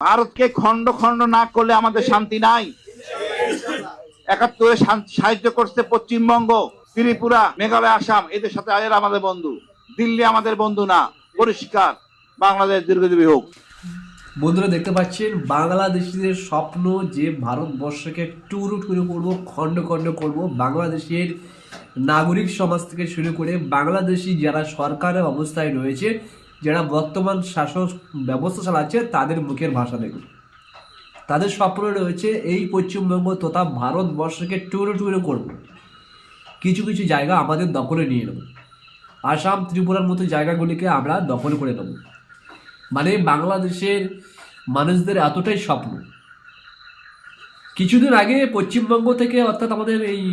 ভারতকে খণ্ড খণ্ড না করলে আমাদের শান্তি নাই। ৭১-এ সাহায্য করছে পশ্চিমবঙ্গ, ত্রিপুরা, মেঘালয়, আসাম, এদের সাথে এরা আমাদের বন্ধু। দিল্লি আমাদের বন্ধু না। পরিষ্কার। বাংলাদেশ দীর্ঘজীবী হোক। বন্ধুরা দেখতে পাচ্ছেন বাংলাদেশিদের স্বপ্ন যে ভারতবর্ষকে টুরু টুরু করবো, খণ্ড খণ্ড করবো। বাংলাদেশের নাগরিক সমাজ থেকে শুরু করে বাংলাদেশি যারা সরকারের অবস্থায় রয়েছে, যারা বর্তমান শাসন ব্যবস্থা চালাচ্ছে, তাদের মুখের ভাষা দেখুন। তাদের স্বপ্ন রয়েছে এই পশ্চিমবঙ্গ তথা ভারতবর্ষকে টুরু টুরু করবো, কিছু কিছু জায়গা আমাদের দখলে নিয়ে নেব, আসাম ত্রিপুরার মতো জায়গাগুলিকে আমরা দখল করে নেব। মানে বাংলাদেশের মানুষদের এতটাই স্বপ্ন। কিছুদিন আগে পশ্চিমবঙ্গ থেকে অর্থাৎ আমাদের এই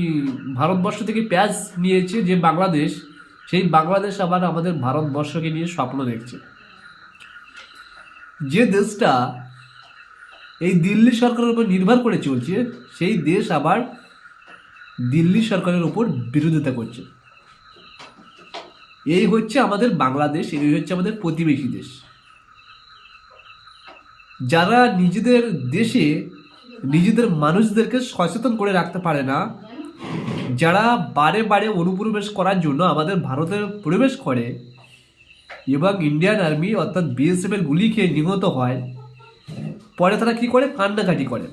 ভারতবর্ষ থেকে প্যাচ নিয়েছে যে বাংলাদেশ, সেই বাংলাদেশ আবার আমাদের ভারতবর্ষকে নিয়ে স্বপ্ন দেখছে। যে দেশটা এই দিল্লি সরকারের উপর নির্ভর করে চলছে, সেই দেশ আবার দিল্লি সরকারের উপর বিরোধিতা করছে। এই হচ্ছে আমাদের বাংলাদেশ, এই হচ্ছে আমাদের প্রতিবেশী দেশ। যারা নিজেদের দেশে নিজেদের মানুষদেরকে সচেতন করে রাখতে পারে না, যারা বারে বারে অনুপ্রবেশ করার জন্য আমাদের ভারতে প্রবেশ করে এবং ইন্ডিয়ান আর্মি অর্থাৎ বিএসএফের গুলি খেয়ে নিহত হয়, পরে তারা কি করে? কান্নাকাটি করে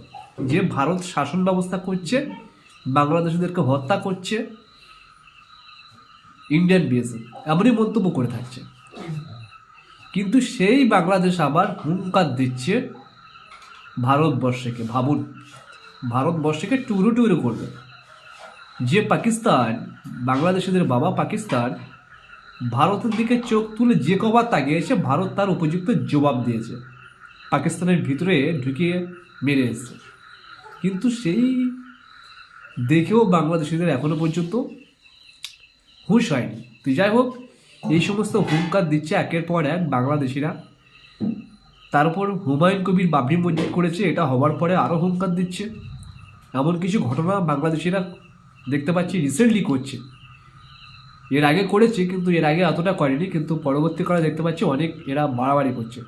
যে ভারত শাসন ব্যবস্থা করছে, বাংলাদেশিদেরকে হত্যা করছে ইন্ডিয়ান বিএসএফ, এমনই মন্তব্য করে থাকছে। কিন্তু সেই বাংলাদেশ আবার হুঙ্কার দিচ্ছে ভারতবর্ষকে। ভাবুন, ভারতবর্ষকে টুরু টুরু করবে। যে পাকিস্তান, বাংলাদেশিদের বাবা পাকিস্তান, ভারতের দিকে চোখ তুলে যে কবার তাকিয়েছে, ভারত তার উপযুক্ত জবাব দিয়েছে, পাকিস্তানের ভিতরে ঢুকিয়ে মেরে এসছে। কিন্তু সেই দেখেও বাংলাদেশিদের এখনো পর্যন্ত হুঁশ হয়নি। তো যাই হোক, এই সমস্ত হুঙ্কার দিচ্ছে একের পর এক বাংলাদেশিরা। তারপর হুমায়ুন কবির বাবরি মসজিদ করেছে, এটা হওয়ার পরে আরও হুঙ্কার দিচ্ছে। এমন কিছু ঘটনা বাংলাদেশিরা দেখতে পাচ্ছি রিসেন্টলি করছে। এর আগে করেছে, কিন্তু এর আগে এতটা করেনি, কিন্তু পরবর্তীকালে দেখতে পাচ্ছি অনেক এরা বাড়াবাড়ি করছে।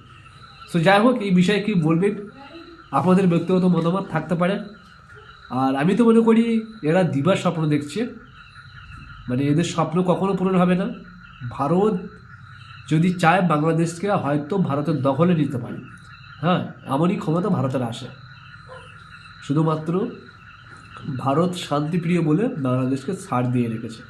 সো যাই হোক, এই বিষয়ে কি বলবেন? আপনাদের ব্যক্তিগত মতামত থাকতে পারে। আর আমি তো মনে করি এরা দিবার স্বপ্ন দেখছে, মানে এদের স্বপ্ন কখনো পূরণ হবে না। ভারত যদি চায় বাংলাদেশকে হয়তো ভারতের দখলে নিতে পারে। হ্যাঁ, এমনই ক্ষমতা ভারতের আসে। শুধুমাত্র ভারত শান্তিপ্রিয় বলে বাংলাদেশকে ছাড় দিয়ে রেখেছে।